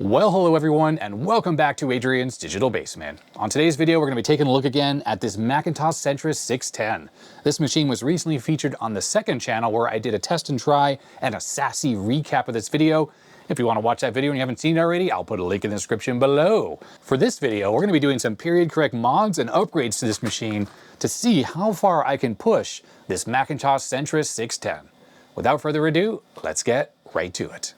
Well, hello everyone, and welcome back to Adrian's Digital Basement. On today's video, we're going to be taking a look again at this Macintosh Centris 610. This machine was recently featured on the second channel where I did a test and try and a sassy recap of this video. If you want to watch that video and you haven't seen it already, I'll put a link in the description below. For this video, we're going to be doing some period correct mods and upgrades to this machine to see how far I can push this Macintosh Centris 610. Without further ado, let's get right to it.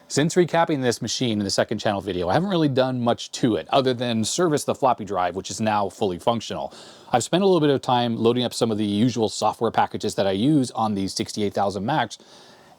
Since recapping this machine in the second channel video, I haven't really done much to it other than service the floppy drive, which is now fully functional. I've spent a little bit of time loading up some of the usual software packages that I use on these 68,000 Macs,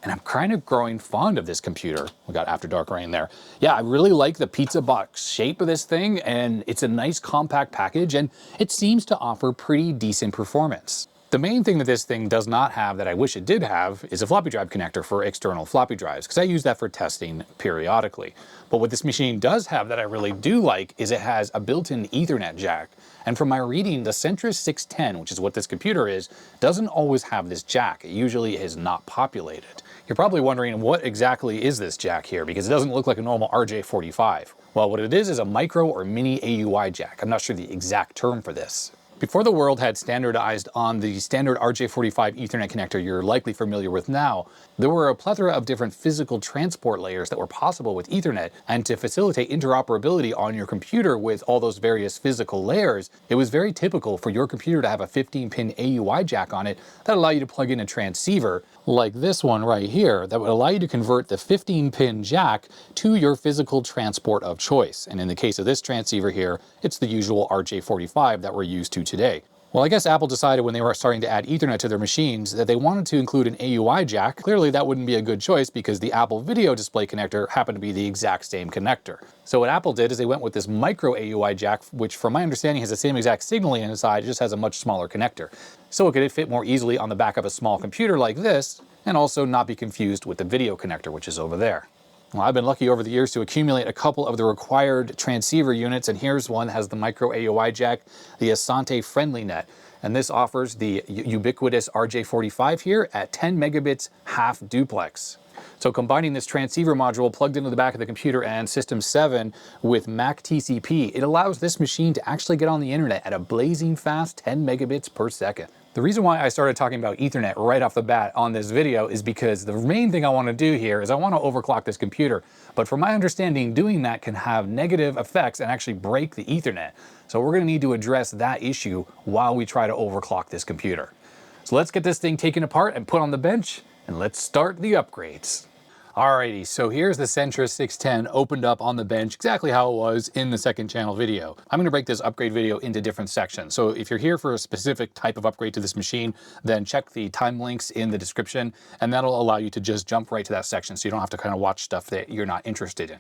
and I'm kind of growing fond of this computer. We got After Dark right in there. Yeah, I really like the pizza box shape of this thing, and it's a nice compact package, and it seems to offer pretty decent performance. The main thing that this thing does not have that I wish it did have is a floppy drive connector for external floppy drives, because I use that for testing periodically. But what this machine does have that I really do like is it has a built-in Ethernet jack. And from my reading, the Centris 610, which is what this computer is, doesn't always have this jack. It usually is not populated. You're probably wondering what exactly is this jack here, because it doesn't look like a normal RJ45. Well, what it is a micro or mini AUI jack. I'm not sure the exact term for this. Before the world had standardized on the standard RJ45 Ethernet connector you're likely familiar with now, there were a plethora of different physical transport layers that were possible with Ethernet, and to facilitate interoperability on your computer with all those various physical layers, it was very typical for your computer to have a 15-pin AUI jack on it that allowed you to plug in a transceiver, like this one right here, that would allow you to convert the 15-pin jack to your physical transport of choice. And in the case of this transceiver here, it's the usual RJ45 that we're used to today. Well, I guess Apple decided when they were starting to add Ethernet to their machines that they wanted to include an AUI jack. Clearly that wouldn't be a good choice because the Apple video display connector happened to be the exact same connector. So what Apple did is they went with this micro AUI jack, which from my understanding has the same exact signaling inside, it just has a much smaller connector. So it could fit more easily on the back of a small computer like this, and also not be confused with the video connector, which is over there. Well, I've been lucky over the years to accumulate a couple of the required transceiver units, and here's one that has the micro AUI jack, the Asante FriendlyNet. And this offers the ubiquitous RJ45 here at 10 megabits half duplex. So combining this transceiver module plugged into the back of the computer and System 7 with Mac TCP, it allows this machine to actually get on the internet at a blazing fast 10 megabits per second. The reason why I started talking about Ethernet right off the bat on this video is because the main thing I want to do here is I want to overclock this computer. But from my understanding, doing that can have negative effects and actually break the Ethernet. So we're going to need to address that issue while we try to overclock this computer. So let's get this thing taken apart and put on the bench, and let's start the upgrades. Alrighty, so here's the Centris 610 opened up on the bench, exactly how it was in the second channel video. I'm going to break this upgrade video into different sections. So if you're here for a specific type of upgrade to this machine, then check the time links in the description, and that'll allow you to just jump right to that section so you don't have to kind of watch stuff that you're not interested in.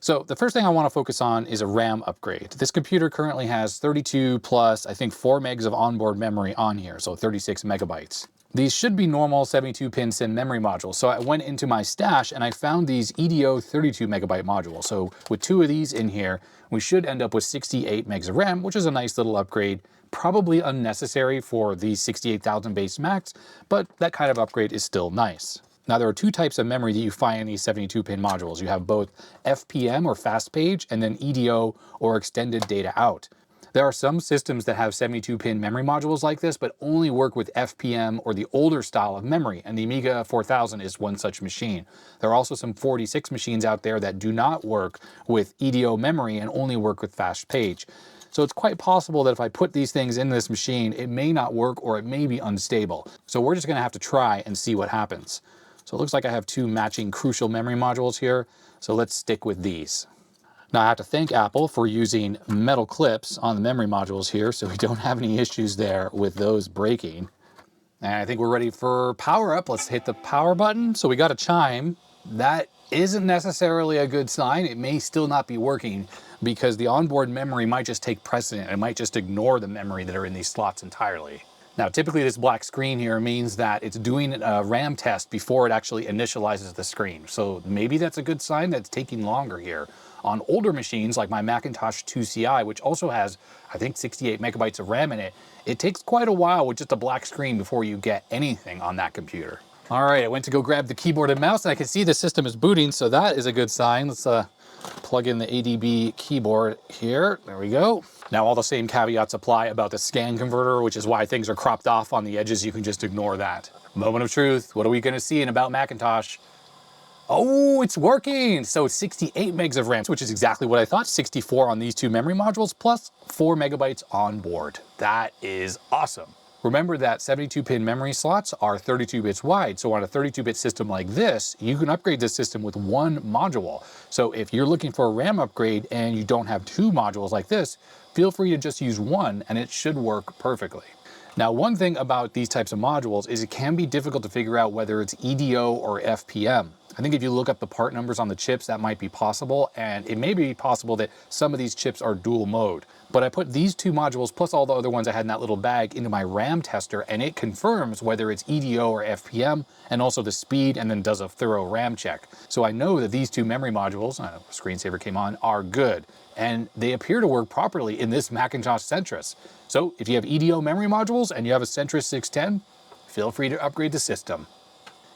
So the first thing I want to focus on is a RAM upgrade. This computer currently has 32 plus, I think 4 megs of onboard memory on here, so 36 megabytes. These should be normal 72-pin SIM memory modules. So I went into my stash and I found these EDO 32 megabyte modules. So with 2 of these in here, we should end up with 68 megs of RAM, which is a nice little upgrade. Probably unnecessary for these 68,000 base Macs, but that kind of upgrade is still nice. Now there are 2 types of memory that you find in these 72-pin modules. You have both FPM or fast page and then EDO or extended data out. There are some systems that have 72-pin memory modules like this, but only work with FPM or the older style of memory, and the Amiga 4000 is one such machine. There are also some 46 machines out there that do not work with EDO memory and only work with fast page. So it's quite possible that if I put these things in this machine, it may not work or it may be unstable. So we're just going to have to try and see what happens. So it looks like I have 2 matching crucial memory modules here, so let's stick with these. Now I have to thank Apple for using metal clips on the memory modules here, so we don't have any issues there with those breaking. And I think we're ready for power up. Let's hit the power button. So we got a chime. That isn't necessarily a good sign. It may still not be working because the onboard memory might just take precedent. It might just ignore the memory that are in these slots entirely. Now, typically this black screen here means that it's doing a RAM test before it actually initializes the screen. So maybe that's a good sign that it's taking longer here. On older machines like my Macintosh 2CI, which also has, I think, 68 megabytes of RAM in it, it takes quite a while with just a black screen before you get anything on that computer. All right, I went to go grab the keyboard and mouse and I can see the system is booting, so that is a good sign. Let's plug in the ADB keyboard here. There we go. Now all the same caveats apply about the scan converter, which is why things are cropped off on the edges. You can just ignore that. Moment of truth. What are we going to see in About Macintosh? Oh, it's working. So it's 68 megs of RAM, which is exactly what I thought. 64 on these two memory modules plus 4 megabytes on board. That is awesome. Remember that 72-pin memory slots are 32 bits wide, so on a 32-bit system like this, you can upgrade this system with one module. So if you're looking for a RAM upgrade and you don't have two modules like this, feel free to just use one and it should work perfectly. Now, one thing about these types of modules is it can be difficult to figure out whether it's EDO or FPM. I think if you look up the part numbers on the chips, that might be possible, and it may be possible that some of these chips are dual mode. But I put these two modules plus all the other ones I had in that little bag into my RAM tester, and it confirms whether it's EDO or FPM, and also the speed, and then does a thorough RAM check. So I know that these two memory modules, screensaver came on, are good, and they appear to work properly in this Macintosh Centris. So if you have EDO memory modules and you have a Centris 610, feel free to upgrade the system.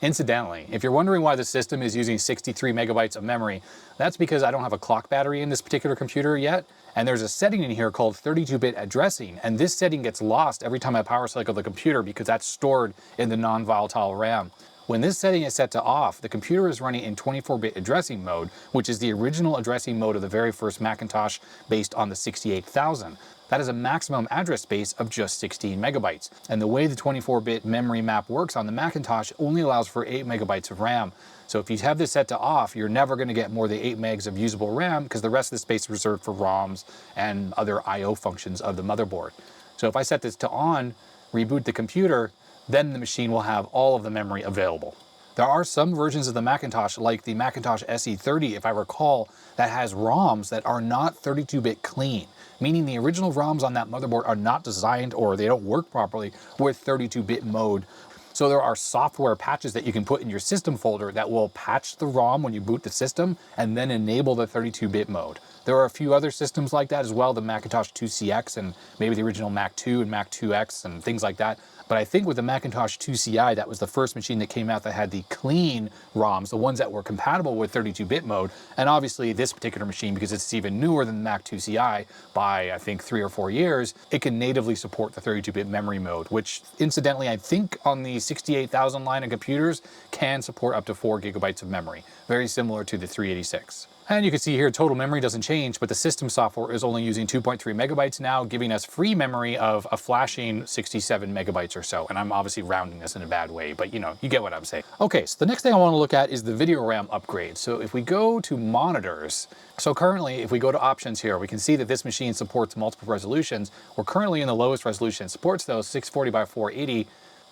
Incidentally, if you're wondering why the system is using 63 megabytes of memory, that's because I don't have a clock battery in this particular computer yet, and there's a setting in here called 32-bit addressing, and this setting gets lost every time I power cycle the computer because that's stored in the non-volatile RAM. When this setting is set to off, the computer is running in 24-bit addressing mode, which is the original addressing mode of the very first Macintosh based on the 68000. That is a maximum address space of just 16 megabytes. And the way the 24-bit memory map works on the Macintosh only allows for 8 megabytes of RAM. So if you have this set to off, you're never going to get more than 8 megs of usable RAM because the rest of the space is reserved for ROMs and other I/O functions of the motherboard. So if I set this to on, reboot the computer, then the machine will have all of the memory available. There are some versions of the Macintosh, like the Macintosh SE30, if I recall, that has ROMs that are not 32-bit clean, meaning the original ROMs on that motherboard are not designed or they don't work properly with 32-bit mode. So there are software patches that you can put in your system folder that will patch the ROM when you boot the system and then enable the 32-bit mode. There are a few other systems like that as well, the Macintosh 2CX and maybe the original Mac 2 and Mac 2X and things like that. But I think with the Macintosh 2CI, that was the first machine that came out that had the clean ROMs, the ones that were compatible with 32-bit mode. And obviously this particular machine, because it's even newer than the Mac 2CI by I think 3 or 4 years, it can natively support the 32-bit memory mode, which incidentally I think on the 68000 line of computers can support up to 4 gigabytes of memory, very similar to the 386. And you can see here total memory doesn't change, but the system software is only using 2.3 megabytes now, giving us free memory of a flashing 67 megabytes or so. And I'm obviously rounding this in a bad way, but you know, you get what I'm saying. Okay, so the next thing I want to look at is the video RAM upgrade. So if we go to monitors, so currently if we go to options here, we can see that this machine supports multiple resolutions. We're currently in the lowest resolution. It supports those 640 by 480.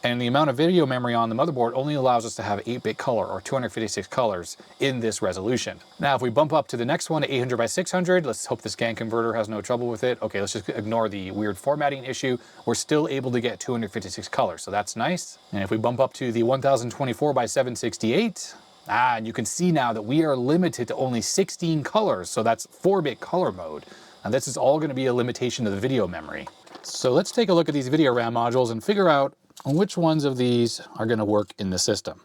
And the amount of video memory on the motherboard only allows us to have 8-bit color or 256 colors in this resolution. Now, if we bump up to the next one, 800 by 600, let's hope the scan converter has no trouble with it. Okay, let's just ignore the weird formatting issue. We're still able to get 256 colors, so that's nice. And if we bump up to the 1024 by 768, and you can see now that we are limited to only 16 colors, so that's 4-bit color mode. Now this is all going to be a limitation of the video memory. So let's take a look at these video RAM modules and figure out which ones of these are going to work in the system.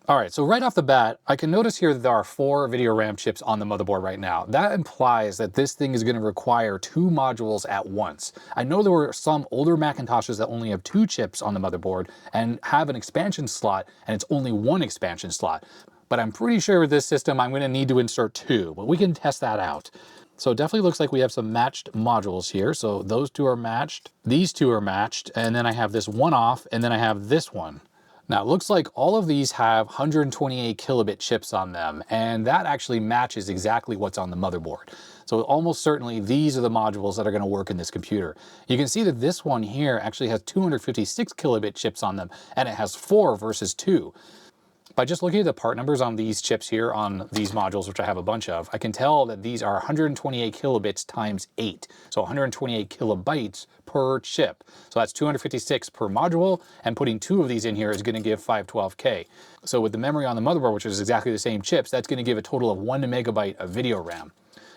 All right, so right off the bat, I can notice here that there are 4 video RAM chips on the motherboard right now. That implies that this thing is going to require 2 modules at once. I know there were some older Macintoshes that only have 2 chips on the motherboard and have an expansion slot, and it's only 1 expansion slot. But I'm pretty sure with this system, I'm going to need to insert 2, but we can test that out. So it definitely looks like we have some matched modules here. So those 2 are matched, these 2 are matched, and then I have this one off, and then I have this one. Now it looks like all of these have 128 kilobit chips on them, and that actually matches exactly what's on the motherboard. So almost certainly these are the modules that are going to work in this computer. You can see that this one here actually has 256 kilobit chips on them, and it has 4 versus 2. By just looking at the part numbers on these chips here, on these modules, which I have a bunch of, I can tell that these are 128 kilobits times 8. So 128 kilobytes per chip. So that's 256 per module, and putting 2 of these in here is going to give 512K. So with the memory on the motherboard, which is exactly the same chips, that's going to give a total of 1 megabyte of video RAM.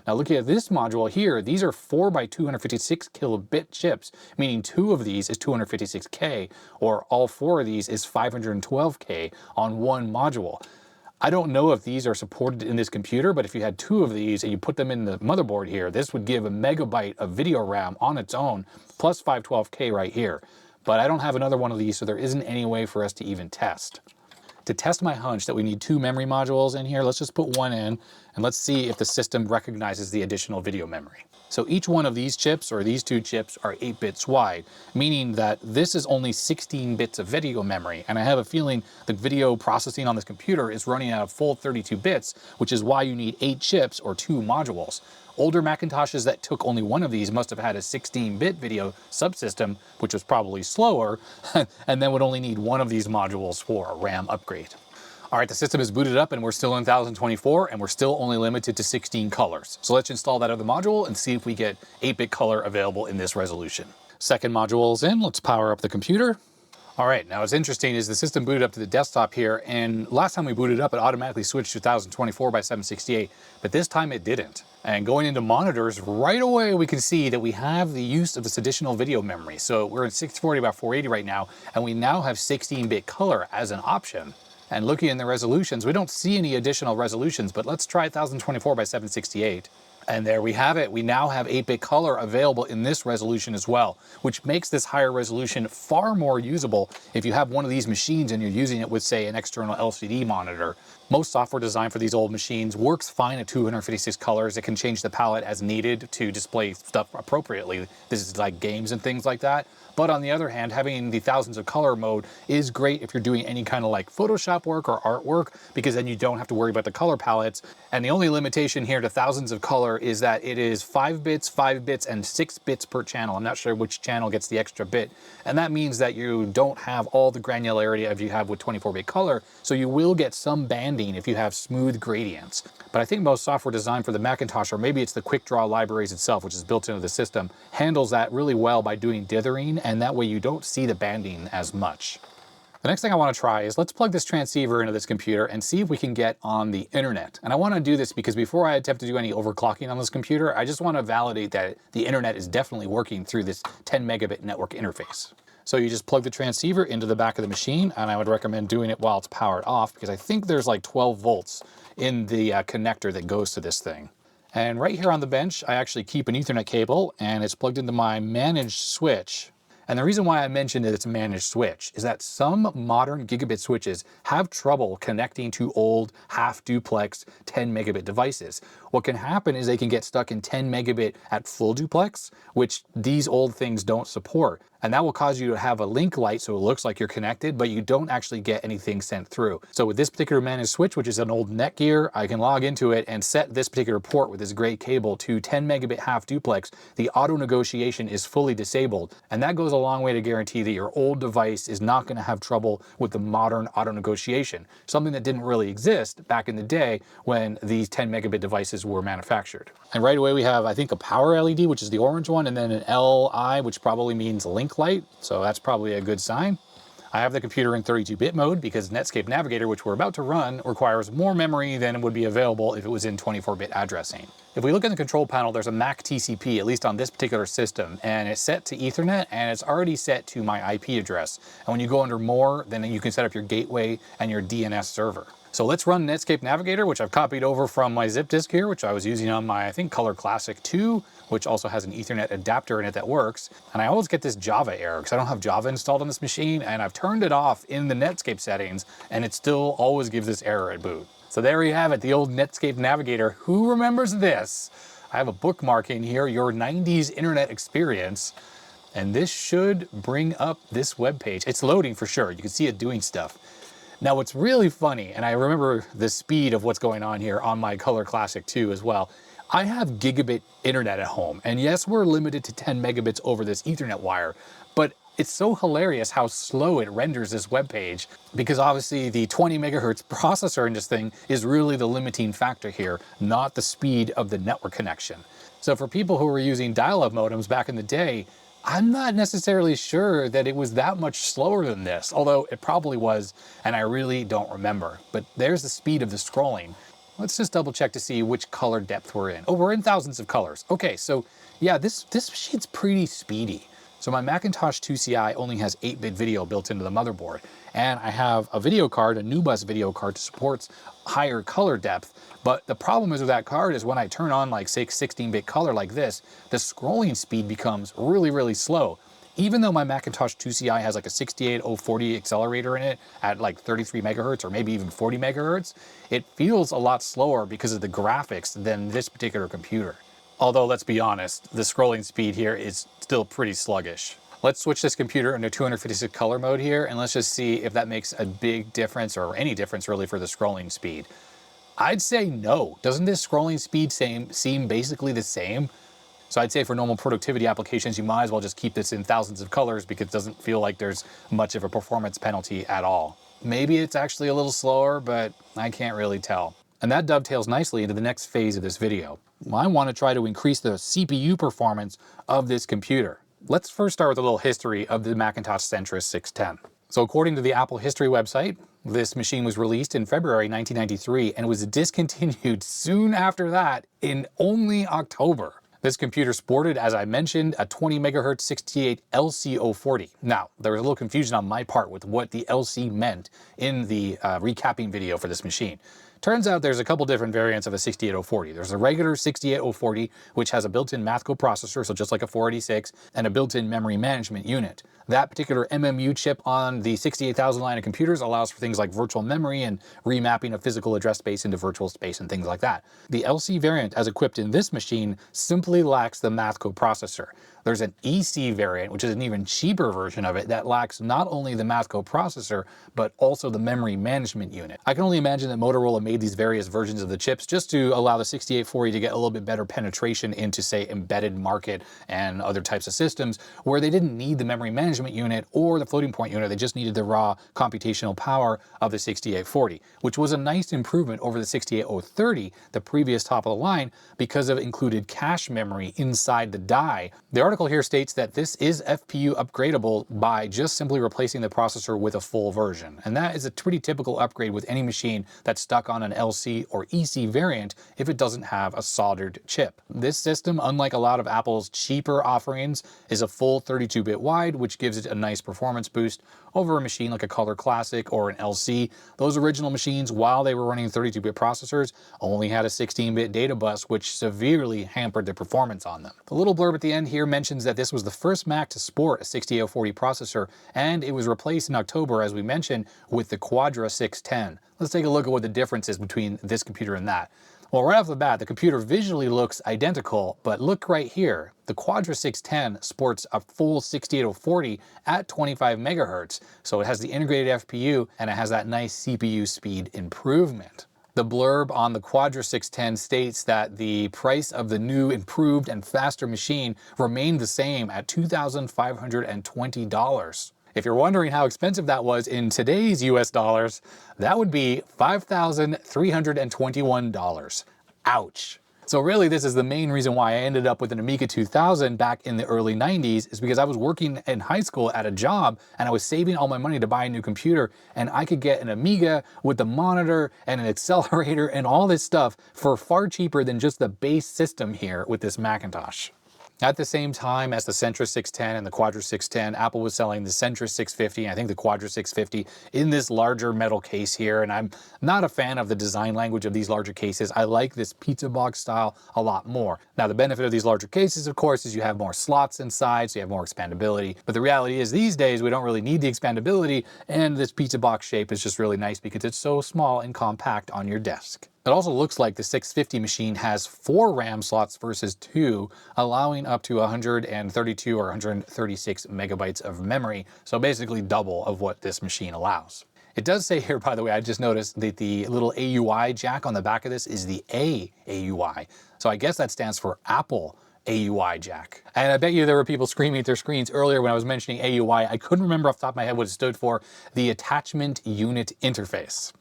Now looking at this module here, these are 4 by 256 kilobit chips, meaning 2 of these is 256K, or all 4 of these is 512K on one module. I don't know if these are supported in this computer, but if you had 2 of these and you put them in the motherboard here, this would give a megabyte of video RAM on its own, plus 512K right here. But I don't have another one of these, so there isn't any way for us to even test. To test my hunch that we need 2 memory modules in here, let's just put one in and let's see if the system recognizes the additional video memory. So each one of these chips, or these 2 chips, are 8 bits wide, meaning that this is only 16 bits of video memory. And I have a feeling the video processing on this computer is running out of full 32 bits, which is why you need 8 chips or 2 modules. Older Macintoshes that took only one of these must have had a 16-bit video subsystem, which was probably slower, and then would only need one of these modules for a RAM upgrade. All right, the system is booted up and we're still in 1024, and we're still only limited to 16 colors. So let's install that other module and see if we get 8-bit color available in this resolution. Second module is in, let's power up the computer. All right, now what's interesting is the system booted up to the desktop here, and last time we booted up, it automatically switched to 1024 by 768, but this time it didn't. And going into monitors, right away we can see that we have the use of this additional video memory. So we're in 640 by 480 right now, and we now have 16-bit color as an option. And looking in the resolutions, we don't see any additional resolutions, but let's try 1024 by 768. And there we have it. We now have 8-bit color available in this resolution as well, which makes this higher resolution far more usable if you have one of these machines and you're using it with, say, an external LCD monitor. Most software design for these old machines works fine at 256 colors. It can change the palette as needed to display stuff appropriately. This is like games and things like that. But on the other hand, having the thousands of color mode is great if you're doing any kind of like Photoshop work or artwork, because then you don't have to worry about the color palettes. And the only limitation here to thousands of color is that it is 5 bits, 5 bits, and 6 bits per channel. I'm not sure which channel gets the extra bit. And that means that you don't have all the granularity as you have with 24-bit color, so you will get some banding if you have smooth gradients. But I think most software designed for the Macintosh, or maybe it's the Quick Draw libraries itself, which is built into the system, handles that really well by doing dithering, and that way you don't see the banding as much. The next thing I want to try is let's plug this transceiver into this computer and see if we can get on the internet. And I want to do this because before I attempt to do any overclocking on this computer, I just want to validate that the internet is definitely working through this 10 megabit network interface. So you just plug the transceiver into the back of the machine, and I would recommend doing it while it's powered off, because I think there's like 12 volts in the connector that goes to this thing. And right here on the bench, I actually keep an Ethernet cable, and it's plugged into my managed switch. And the reason why I mentioned that it's a managed switch is that some modern gigabit switches have trouble connecting to old half duplex 10 megabit devices. What can happen is they can get stuck in 10 megabit at full duplex, which these old things don't support. And that will cause you to have a link light so it looks like you're connected, but you don't actually get anything sent through. So with this particular managed switch, which is an old Netgear, I can log into it and set this particular port with this gray cable to 10 megabit half duplex. The auto negotiation is fully disabled, and that goes a long way to guarantee that your old device is not going to have trouble with the modern auto negotiation, something that didn't really exist back in the day when these 10 megabit devices were manufactured. And right away we have, I think, a power LED, which is the orange one, and then an LI, which probably means link light, so that's probably a good sign. I have the computer in 32-bit mode because Netscape Navigator, which we're about to run, requires more memory than would be available if it was in 24-bit addressing. If we look in the control panel, there's a MAC TCP, at least on this particular system, and it's set to Ethernet, and it's already set to my IP address. And when you go under more, then you can set up your gateway and your DNS server. So let's run Netscape Navigator, which I've copied over from my zip disk here, which I was using on my, I think, Color Classic 2, which also has an Ethernet adapter in it that works. And I always get this Java error because I don't have Java installed on this machine, and I've turned it off in the Netscape settings, and it still always gives this error at boot. So there you have it, the old Netscape Navigator. Who remembers this? I have a bookmark in here, your 90s internet experience, and this should bring up this web page. It's loading for sure. You can see it doing stuff. Now what's really funny, and I remember the speed of what's going on here on my Color Classic 2 as well, I have gigabit internet at home, and yes, we're limited to 10 megabits over this Ethernet wire, but It's so hilarious how slow it renders this web page, because obviously the 20 megahertz processor in this thing is really the limiting factor here, not the speed of the network connection. So for people who were using dial-up modems back in the day, I'm not necessarily sure that it was that much slower than this, although it probably was, and I really don't remember. But there's the speed of the scrolling. Let's just double check to see which color depth we're in. Oh, we're in thousands of colors. Okay, so yeah, this machine's pretty speedy. So my Macintosh 2CI only has 8-bit video built into the motherboard, and I have a video card, a NuBus video card, that supports higher color depth. But the problem is with that card is when I turn on like say 16-bit color like this, the scrolling speed becomes really, really slow. Even though my Macintosh 2CI has like a 68040 accelerator in it at like 33 megahertz or maybe even 40 megahertz, it feels a lot slower because of the graphics than this particular computer. Although, let's be honest, the scrolling speed here is still pretty sluggish. Let's switch this computer into 256 color mode here, and let's just see if that makes a big difference or any difference really for the scrolling speed. I'd say no. Doesn't this scrolling speed seem basically the same? So I'd say for normal productivity applications, you might as well just keep this in thousands of colors because it doesn't feel like there's much of a performance penalty at all. Maybe it's actually a little slower, but I can't really tell. And that dovetails nicely into the next phase of this video. I want to try to increase the CPU performance of this computer. Let's first start with a little history of the Macintosh Centris 610. So according to the Apple History website, this machine was released in February 1993 and was discontinued soon after that in only October. This computer sported, as I mentioned, a 20 megahertz 68 LC040. Now, there was a little confusion on my part with what the LC meant in the recapping video for this machine. Turns out there's a couple different variants of a 68040. There's a regular 68040, which has a built-in math coprocessor, so just like a 486, and a built-in memory management unit. That particular MMU chip on the 68000 line of computers allows for things like virtual memory and remapping of physical address space into virtual space and things like that. The LC variant, as equipped in this machine, simply lacks the math coprocessor. There's an EC variant, which is an even cheaper version of it, that lacks not only the math coprocessor, but also the memory management unit. I can only imagine that Motorola made these various versions of the chips just to allow the 6840 to get a little bit better penetration into, say, embedded market and other types of systems where they didn't need the memory management unit or the floating point unit. They just needed the raw computational power of the 6840, which was a nice improvement over the 68030, the previous top of the line, because of included cache memory inside the die. The article here states that this is FPU upgradable by just simply replacing the processor with a full version. And that is a pretty typical upgrade with any machine that's stuck on an LC or EC variant if it doesn't have a soldered chip. This system, unlike a lot of Apple's cheaper offerings, is a full 32-bit wide, which gives it a nice performance boost over a machine like a Color Classic or an LC. Those original machines, while they were running 32-bit processors, only had a 16-bit data bus, which severely hampered the performance on them. The little blurb at the end here mentions that this was the first Mac to sport a 68040 processor, and it was replaced in October, as we mentioned, with the Quadra 610. Let's take a look at what the difference is between this computer and that. Well, right off the bat, the computer visually looks identical, but look right here. The Quadra 610 sports a full 68040 at 25 megahertz, so it has the integrated FPU and it has that nice CPU speed improvement. The blurb on the Quadra 610 states that the price of the new, improved, and faster machine remained the same at $2,520. If you're wondering how expensive that was in today's US dollars, that would be $5,321. Ouch. So really, this is the main reason why I ended up with an Amiga 2000 back in the early 90s, is because I was working in high school at a job and I was saving all my money to buy a new computer, and I could get an Amiga with the monitor and an accelerator and all this stuff for far cheaper than just the base system here with this Macintosh. At the same time as the Centris 610 and the Quadra 610, Apple was selling the Centris 650 and I think the Quadra 650 in this larger metal case here, and I'm not a fan of the design language of these larger cases. I like this pizza box style a lot more. Now, the benefit of these larger cases, of course, is you have more slots inside, so you have more expandability. But the reality is these days we don't really need the expandability, and this pizza box shape is just really nice because it's so small and compact on your desk. It also looks like the 650 machine has 4 RAM slots versus 2, allowing up to 132 or 136 megabytes of memory, so basically double of what this machine allows. It does say here, by the way, I just noticed that the little AUI jack on the back of this is the A AUI. So I guess that stands for Apple AUI jack. And I bet you there were people screaming at their screens earlier when I was mentioning AUI. I couldn't remember off the top of my head what it stood for. The Attachment Unit Interface.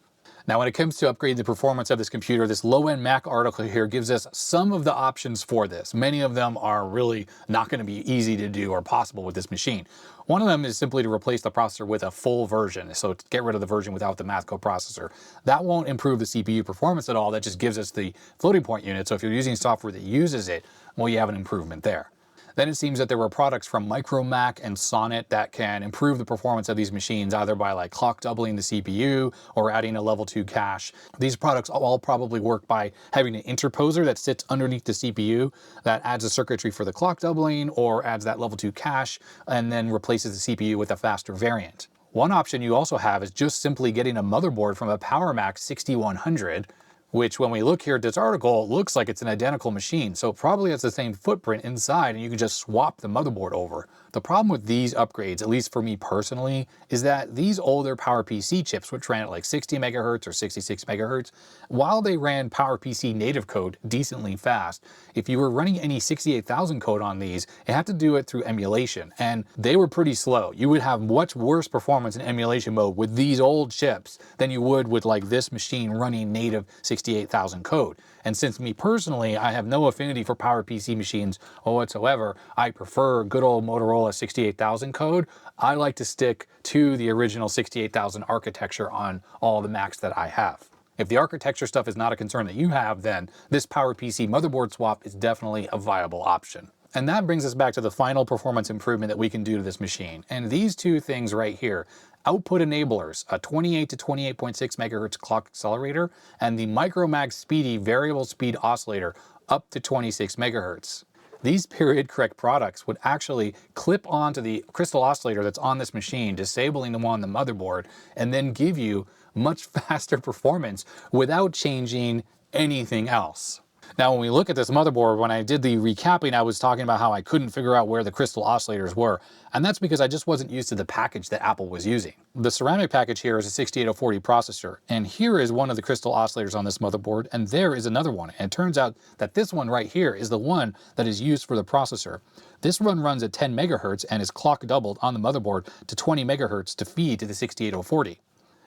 Now, when it comes to upgrading the performance of this computer, this low-end Mac article here gives us some of the options for this. Many of them are really not going to be easy to do or possible with this machine. One of them is simply to replace the processor with a full version, so to get rid of the version without the math coprocessor. That won't improve the CPU performance at all, that just gives us the floating point unit, so if you're using software that uses it, well, you have an improvement there. Then it seems that there were products from Micromac and Sonnet that can improve the performance of these machines, either by like clock doubling the CPU or adding a level 2 cache. These products all probably work by having an interposer that sits underneath the CPU that adds a circuitry for the clock doubling or adds that level 2 cache and then replaces the CPU with a faster variant. One option you also have is just simply getting a motherboard from a PowerMac 6100, which when we look here at this article, it looks like it's an identical machine. So probably has the same footprint inside and you can just swap the motherboard over. The problem with these upgrades, at least for me personally, is that these older PowerPC chips, which ran at like 60 megahertz or 66 megahertz, while they ran PowerPC native code decently fast, if you were running any 68,000 code on these, you had to do it through emulation, and they were pretty slow. You would have much worse performance in emulation mode with these old chips than you would with like this machine running native 68,000 code. And since me personally, I have no affinity for PowerPC machines whatsoever, I prefer good old Motorola 68,000 code, I like to stick to the original 68,000 architecture on all the Macs that I have. If the architecture stuff is not a concern that you have, then this PowerPC motherboard swap is definitely a viable option. And that brings us back to the final performance improvement that we can do to this machine. And these two things right here, output enablers, a 28 to 28.6 megahertz clock accelerator, and the Micromag Speedy variable speed oscillator up to 26 megahertz. These period correct products would actually clip onto the crystal oscillator that's on this machine, disabling them on the motherboard, and then give you much faster performance without changing anything else. Now, when we look at this motherboard, when I did the recapping, I was talking about how I couldn't figure out where the crystal oscillators were. And that's because I just wasn't used to the package that Apple was using. The ceramic package here is a 68040 processor. And here is one of the crystal oscillators on this motherboard. And there is another one. And it turns out that this one right here is the one that is used for the processor. This one runs at 10 megahertz and is clock doubled on the motherboard to 20 megahertz to feed to the 68040.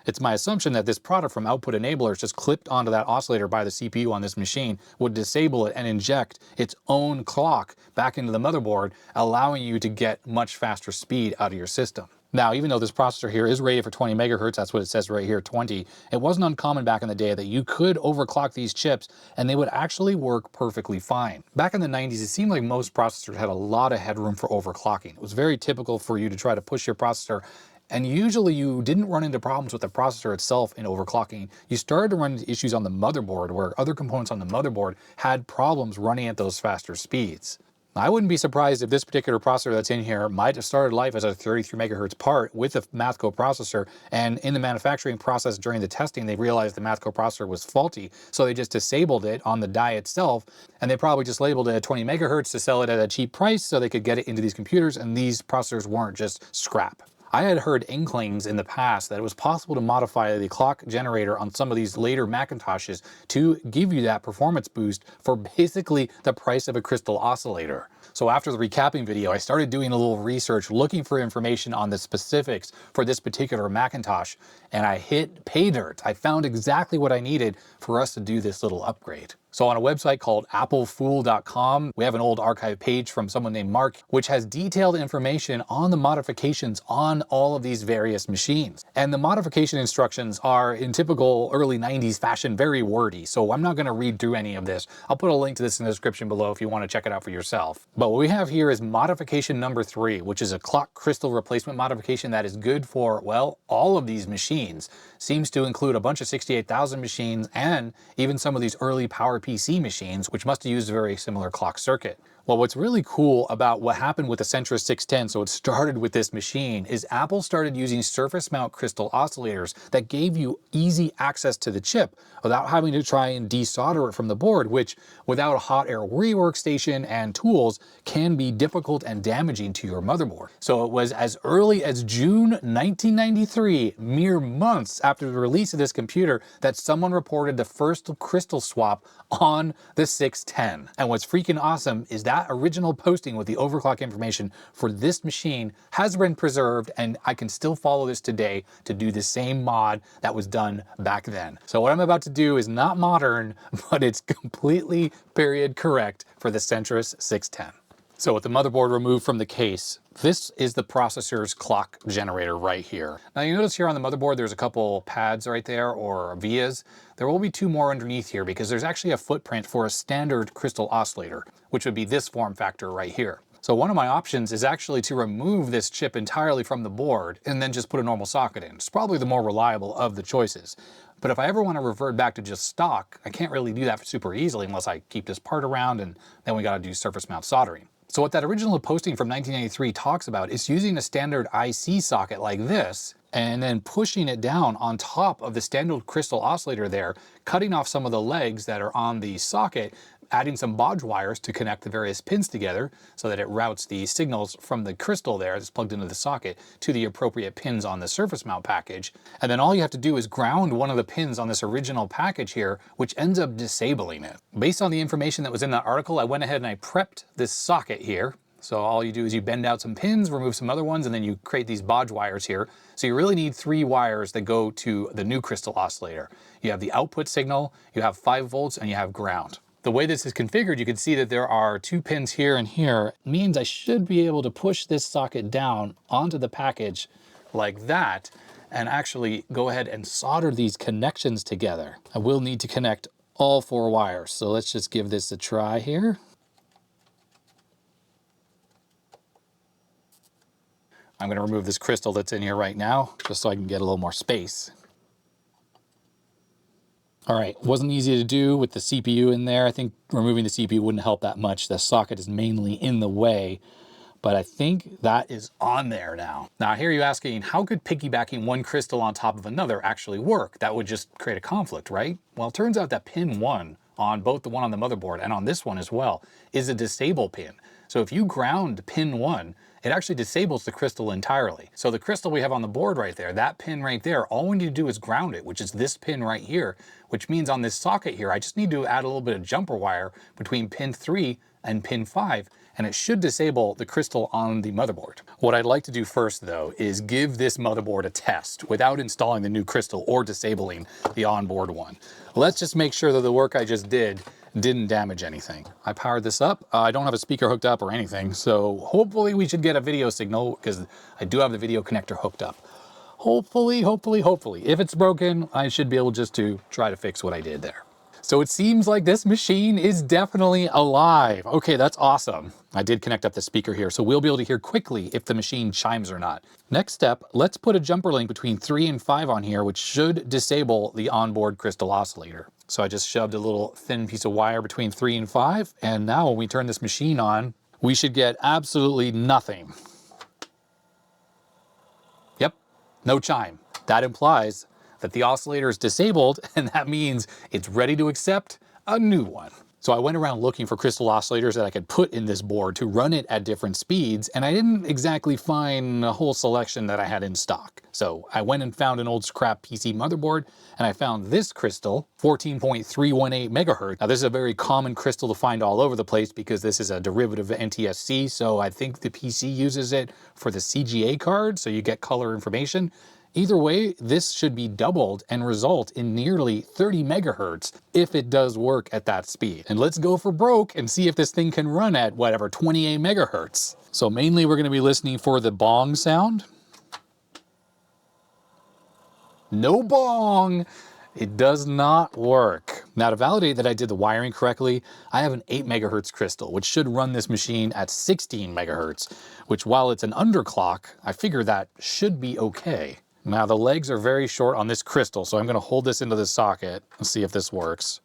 It's my assumption that this product from Output Enablers just clipped onto that oscillator by the CPU on this machine would disable it and inject its own clock back into the motherboard, allowing you to get much faster speed out of your system. Now, even though this processor here is rated for 20 megahertz, that's what it says right here, 20, it wasn't uncommon back in the day that you could overclock these chips and they would actually work perfectly fine. Back in the 90s, it seemed like most processors had a lot of headroom for overclocking. It was very typical for you to try to push your processor, and usually you didn't run into problems with the processor itself in overclocking. You started to run into issues on the motherboard where other components on the motherboard had problems running at those faster speeds. I wouldn't be surprised if this particular processor that's in here might have started life as a 33 megahertz part with a math coprocessor, and in the manufacturing process during the testing, they realized the math coprocessor was faulty, so they just disabled it on the die itself, and they probably just labeled it at 20 megahertz to sell it at a cheap price so they could get it into these computers, and these processors weren't just scrap. I had heard inklings in the past that it was possible to modify the clock generator on some of these later Macintoshes to give you that performance boost for basically the price of a crystal oscillator. So after the recapping video, I started doing a little research looking for information on the specifics for this particular Macintosh, and I hit pay dirt. I found exactly what I needed for us to do this little upgrade. So on a website called applefool.com, we have an old archive page from someone named Mark, which has detailed information on the modifications on all of these various machines. And the modification instructions are, in typical early 90s fashion, very wordy. So I'm not going to read through any of this. I'll put a link to this in the description below if you want to check it out for yourself. But what we have here is modification number 3, which is a clock crystal replacement modification that is good for, well, all of these machines. Seems to include a bunch of 68,000 machines and even some of these early PowerPC machines, which must have used a very similar clock circuit. Well, what's really cool about what happened with the Centris 610, so it started with this machine, is Apple started using surface mount crystal oscillators that gave you easy access to the chip without having to try and desolder it from the board, which without a hot air rework station and tools can be difficult and damaging to your motherboard. So it was as early as June 1993, mere months after the release of this computer, that someone reported the first crystal swap on the 610. And what's freaking awesome is that original posting with the overclock information for this machine has been preserved, and I can still follow this today to do the same mod that was done back then. So what I'm about to do is not modern, but it's completely period correct for the Centris 610. So with the motherboard removed from the case, this is the processor's clock generator right here. Now you notice here on the motherboard there's a couple pads right there, or vias. There will be two more underneath here because there's actually a footprint for a standard crystal oscillator, which would be this form factor right here. So one of my options is actually to remove this chip entirely from the board and then just put a normal socket in. It's probably the more reliable of the choices. But if I ever want to revert back to just stock, I can't really do that super easily unless I keep this part around, and then we got to do surface mount soldering. So what that original posting from 1993 talks about is using a standard IC socket like this and then pushing it down on top of the standard crystal oscillator there, cutting off some of the legs that are on the socket, adding some bodge wires to connect the various pins together so that it routes the signals from the crystal there that's plugged into the socket to the appropriate pins on the surface mount package. And then all you have to do is ground one of the pins on this original package here, which ends up disabling it. Based on the information that was in that article, I went ahead and I prepped this socket here. So all you do is you bend out some pins, remove some other ones, and then you create these bodge wires here. So you really need 3 wires that go to the new crystal oscillator. You have the output signal, you have 5 volts, and you have ground. The way this is configured, you can see that there are 2 pins here and here. It means I should be able to push this socket down onto the package like that and actually go ahead and solder these connections together. I will need to connect all 4 wires. So let's just give this a try here. I'm going to remove this crystal that's in here right now, just so I can get a little more space. All right, wasn't easy to do with the CPU in there. I think removing the CPU wouldn't help that much. The socket is mainly in the way, but I think that is on there now. Now I hear you asking, how could piggybacking one crystal on top of another actually work? That would just create a conflict, right? Well, it turns out that pin 1 on both the one on the motherboard and on this one as well is a disable pin. So if you ground pin 1, it actually disables the crystal entirely. So the crystal we have on the board right there, that pin right there, all we need to do is ground it, which is this pin right here, which means on this socket here, I just need to add a little bit of jumper wire between pin 3 and pin 5, and it should disable the crystal on the motherboard. What I'd like to do first though is give this motherboard a test without installing the new crystal or disabling the onboard one. Let's just make sure that the work I just did didn't damage anything. I powered this up. I don't have a speaker hooked up or anything, so hopefully we should get a video signal because I do have the video connector hooked up. Hopefully. If it's broken, I should be able just to try to fix what I did there. So it seems like this machine is definitely alive. Okay, that's awesome. I did connect up the speaker here, so we'll be able to hear quickly if the machine chimes or not. Next step, let's put a jumper link between 3 and 5 on here, which should disable the onboard crystal oscillator. So I just shoved a little thin piece of wire between 3 and 5, and now when we turn this machine on, we should get absolutely nothing. Yep, no chime. That implies that the oscillator is disabled, and that means it's ready to accept a new one. So I went around looking for crystal oscillators that I could put in this board to run it at different speeds, and I didn't exactly find a whole selection that I had in stock. So I went and found an old scrap PC motherboard, and I found this crystal, 14.318 megahertz. Now this is a very common crystal to find all over the place because this is a derivative of NTSC, so I think the PC uses it for the CGA card, so you get color information. Either way, this should be doubled and result in nearly 30 megahertz if it does work at that speed. And let's go for broke and see if this thing can run at whatever, 28 megahertz. So mainly we're going to be listening for the bong sound. No bong! It does not work. Now to validate that I did the wiring correctly, I have an 8 megahertz crystal, which should run this machine at 16 megahertz, which while it's an underclock, I figure that should be okay. Now the legs are very short on this crystal, so I'm going to hold this into the socket and see if this works.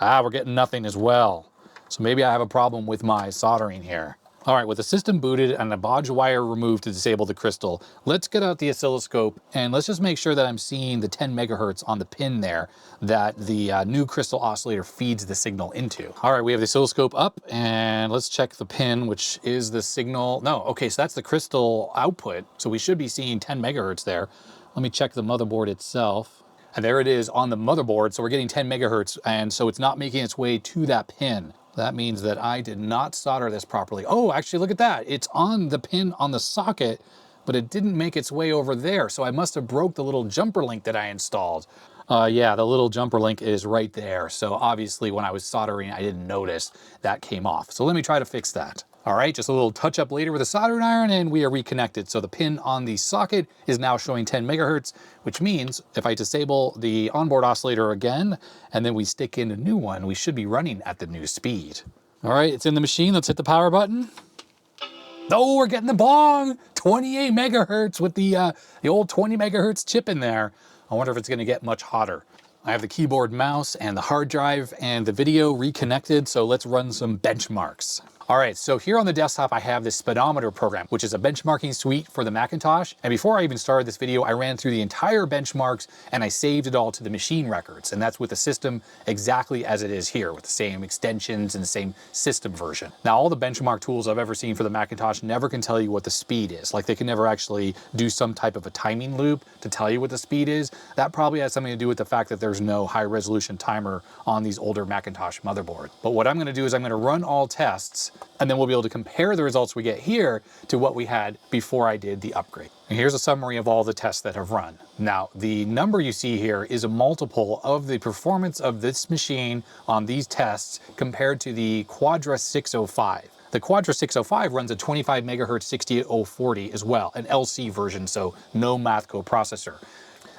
Ah, we're getting nothing as well. So maybe I have a problem with my soldering here. All right, with the system booted and the bodge wire removed to disable the crystal, let's get out the oscilloscope and let's just make sure that I'm seeing the 10 megahertz on the pin there that the new crystal oscillator feeds the signal into. All right, we have the oscilloscope up and let's check the pin, which is the signal. No, okay, so that's the crystal output. So we should be seeing 10 megahertz there. Let me check the motherboard itself. And there it is on the motherboard. So we're getting 10 megahertz and so it's not making its way to that pin. That means that I did not solder this properly. Oh, actually, look at that. It's on the pin on the socket, but it didn't make its way over there. So I must have broke the little jumper link that I installed. Yeah, the little jumper link is right there. So obviously when I was soldering, I didn't notice that came off. So let me try to fix that. All right, just a little touch up later with a soldering iron and we are reconnected. So the pin on the socket is now showing 10 megahertz, which means if I disable the onboard oscillator again, and then we stick in a new one, we should be running at the new speed. All right, it's in the machine. Let's hit the power button. Oh, we're getting the bong! 28 megahertz with the old 20 megahertz chip in there. I wonder if it's gonna get much hotter. I have the keyboard, mouse, and the hard drive and the video reconnected, so let's run some benchmarks. All right, so here on the desktop, I have this speedometer program, which is a benchmarking suite for the Macintosh. And before I even started this video, I ran through the entire benchmarks and I saved it all to the machine records. And that's with the system exactly as it is here, with the same extensions and the same system version. Now, all the benchmark tools I've ever seen for the Macintosh never can tell you what the speed is. Like they can never actually do some type of a timing loop to tell you what the speed is. That probably has something to do with the fact that there's no high resolution timer on these older Macintosh motherboards. But what I'm gonna do is I'm gonna run all tests and then we'll be able to compare the results we get here to what we had before I did the upgrade. And here's a summary of all the tests that have run. Now, the number you see here is a multiple of the performance of this machine on these tests compared to the Quadra 605. The Quadra 605 runs a 25 megahertz 68040 as well, an LC version, so no math coprocessor.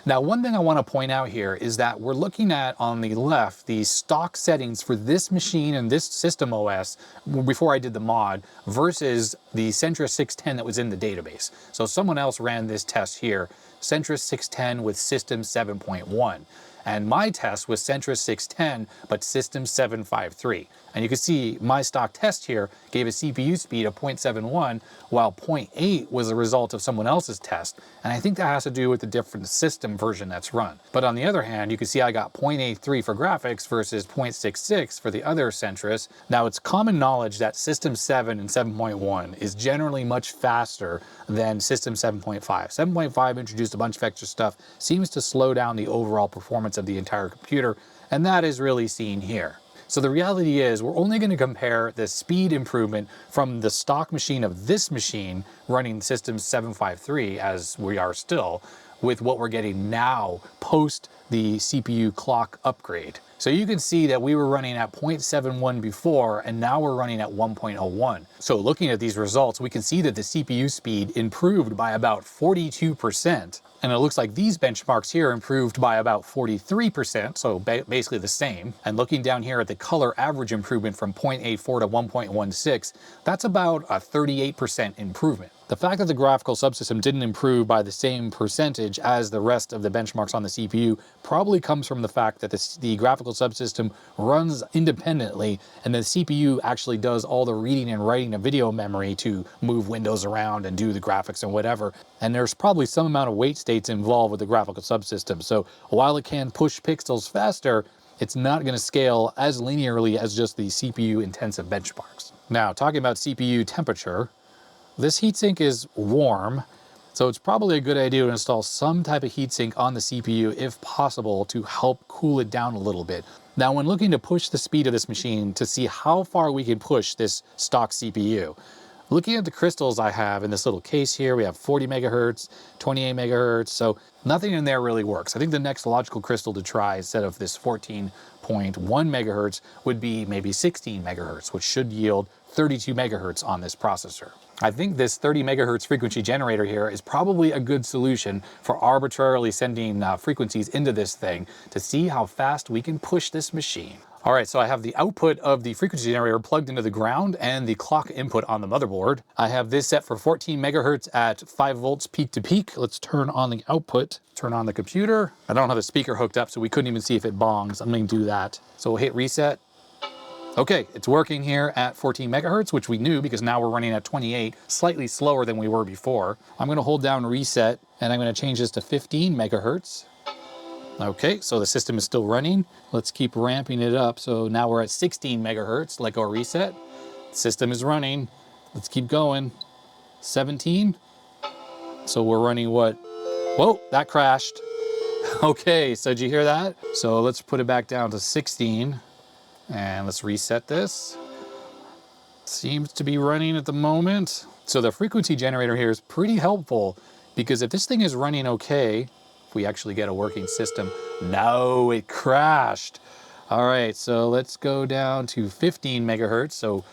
Now, one thing I want to point out here is that we're looking at, on the left, the stock settings for this machine and this system OS before I did the mod versus the Centris 610 that was in the database. So someone else ran this test here, Centris 610 with System 7.1. And my test was Centris 610, but System 753. And you can see my stock test here gave a CPU speed of 0.71, while 0.8 was a result of someone else's test. And I think that has to do with the different system version that's run. But on the other hand, you can see I got 0.83 for graphics versus 0.66 for the other Centris. Now, it's common knowledge that System 7 and 7.1 is generally much faster than System 7.5. 7.5 introduced a bunch of extra stuff, seems to slow down the overall performance of the entire computer, and that is really seen here. So the reality is we're only going to compare the speed improvement from the stock machine of this machine running System 753, as we are still, with what we're getting now post the CPU clock upgrade. So you can see that we were running at 0.71 before, and now we're running at 1.01. So looking at these results, we can see that the CPU speed improved by about 42%. And it looks like these benchmarks here improved by about 43%, so basically the same. And looking down here at the color average improvement from 0.84 to 1.16, that's about a 38% improvement. The fact that the graphical subsystem didn't improve by the same percentage as the rest of the benchmarks on the CPU probably comes from the fact that the graphical subsystem runs independently and the CPU actually does all the reading and writing of video memory to move windows around and do the graphics and whatever. And there's probably some amount of weight states involved with the graphical subsystem. So while it can push pixels faster, it's not going to scale as linearly as just the CPU intensive benchmarks. Now, talking about CPU temperature, this heatsink is warm, so it's probably a good idea to install some type of heatsink on the CPU if possible to help cool it down a little bit. Now, when looking to push the speed of this machine to see how far we can push this stock CPU, looking at the crystals I have in this little case here, we have 40 megahertz, 28 megahertz, so nothing in there really works. I think the next logical crystal to try instead of this 14.1 megahertz would be maybe 16 megahertz, which should yield 32 megahertz on this processor. I think this 30 megahertz frequency generator here is probably a good solution for arbitrarily sending frequencies into this thing to see how fast we can push this machine. All right, so I have the output of the frequency generator plugged into the ground and the clock input on the motherboard. I have this set for 14 megahertz at 5 volts peak to peak. Let's turn on the output, turn on the computer. I don't have the speaker hooked up, so we couldn't even see if it bongs. I'm gonna do that. So we'll hit reset. Okay, it's working here at 14 megahertz, which we knew because now we're running at 28, slightly slower than we were before. I'm gonna hold down reset and I'm gonna change this to 15 megahertz. Okay, so the system is still running. Let's keep ramping it up. So now we're at 16 megahertz, let go reset. System is running. Let's keep going. 17. So we're running what? Whoa, that crashed. Okay, so did you hear that? So let's put it back down to 16 and let's reset this. Seems to be running at the moment. So the frequency generator here is pretty helpful because if this thing is running okay, if we actually get a working system, no, it crashed. All right, so let's go down to 15 megahertz. So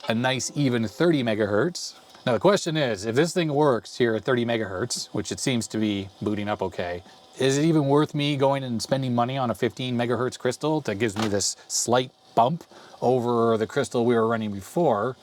a nice even 30 megahertz. Now the question is, if this thing works here at 30 megahertz, which it seems to be booting up okay, is it even worth me going and spending money on a 15 megahertz crystal that gives me this slight bump over the crystal we were running before?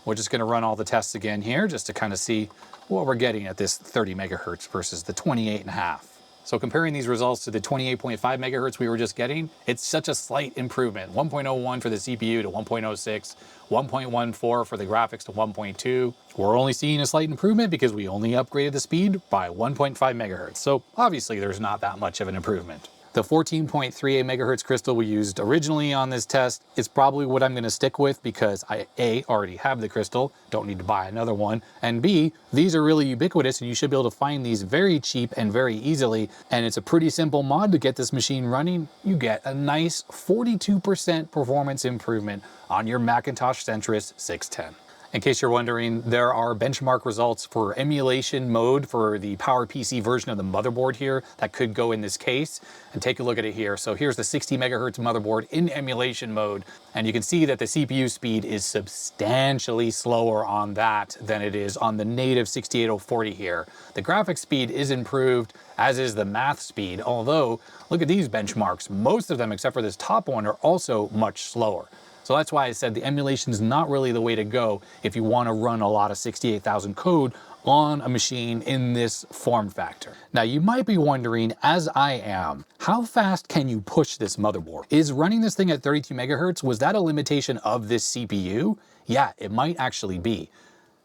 We're just going to run all the tests again here just to kind of see what we're getting at this 30 megahertz versus the 28.5. So comparing these results to the 28.5 megahertz we were just getting, it's such a slight improvement. 1.01 for the CPU to 1.06, 1.14 for the graphics to 1.2. We're only seeing a slight improvement because we only upgraded the speed by 1.5 megahertz. So obviously there's not that much of an improvement. The 14.38 megahertz crystal we used originally on this test is probably what I'm going to stick with because I A, already have the crystal, don't need to buy another one, and B, these are really ubiquitous and you should be able to find these very cheap and very easily, and it's a pretty simple mod to get this machine running. You get a nice 42% performance improvement on your Macintosh Centris 610. In case you're wondering, there are benchmark results for emulation mode for the PowerPC version of the motherboard here that could go in this case. And take a look at it here. So here's the 60 megahertz motherboard in emulation mode. And you can see that the CPU speed is substantially slower on that than it is on the native 68040 here. The graphics speed is improved, as is the math speed. Although, look at these benchmarks. Most of them, except for this top one, are also much slower. So that's why I said the emulation is not really the way to go if you want to run a lot of 68,000 code on a machine in this form factor. Now you might be wondering, as I am, how fast can you push this motherboard? Is running this thing at 32 megahertz, was that a limitation of this CPU? Yeah, it might actually be.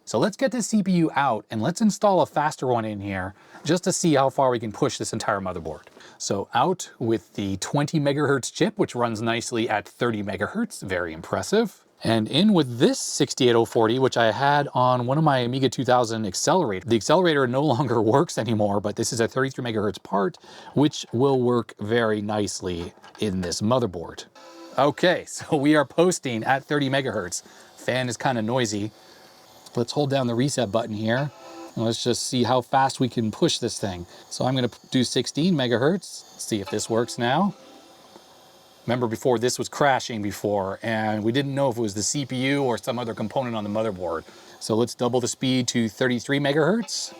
So let's get this CPU out and let's install a faster one in here just to see how far we can push this entire motherboard. So out with the 20 megahertz chip, which runs nicely at 30 megahertz, very impressive. And in with this 68040, which I had on one of my Amiga 2000 accelerator. The accelerator no longer works anymore, but this is a 33 megahertz part, which will work very nicely in this motherboard. Okay, so we are posting at 30 megahertz. Fan is kind of noisy. Let's hold down the reset button here. And let's just see how fast we can push this thing. So I'm going to do 16 megahertz. See if this works now. Remember before, this was crashing before, and we didn't know if it was the CPU or some other component on the motherboard. So let's double the speed to 33 megahertz.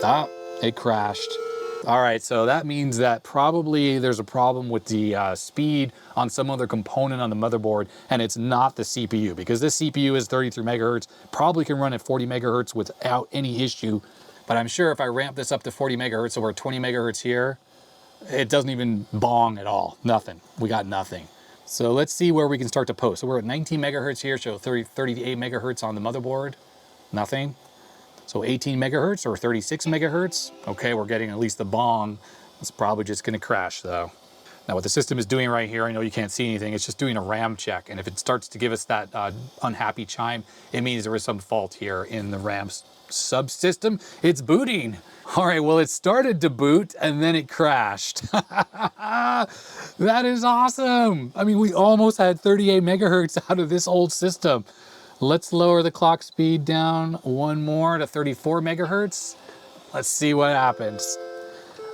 Ah, it crashed. All right, so that means that probably there's a problem with the speed on some other component on the motherboard, and it's not the CPU, because this CPU is 33 megahertz, probably can run at 40 megahertz without any issue. But I'm sure if I ramp this up to 40 megahertz, so we're at 20 megahertz here, it doesn't even bong at all. Nothing. We got nothing. So let's see where we can start to post. So we're at 19 megahertz here, so 38 megahertz on the motherboard. Nothing. So 18 megahertz or 36 megahertz. Okay, we're getting at least the bong. It's probably just going to crash though. Now what the system is doing right here, I know you can't see anything, it's just doing a RAM check. And if it starts to give us that unhappy chime, it means there is some fault here in the RAM subsystem. It's booting. All right, well, it started to boot and then it crashed. That is awesome. I mean, we almost had 38 megahertz out of this old system. Let's lower the clock speed down one more to 34 megahertz. Let's see what happens.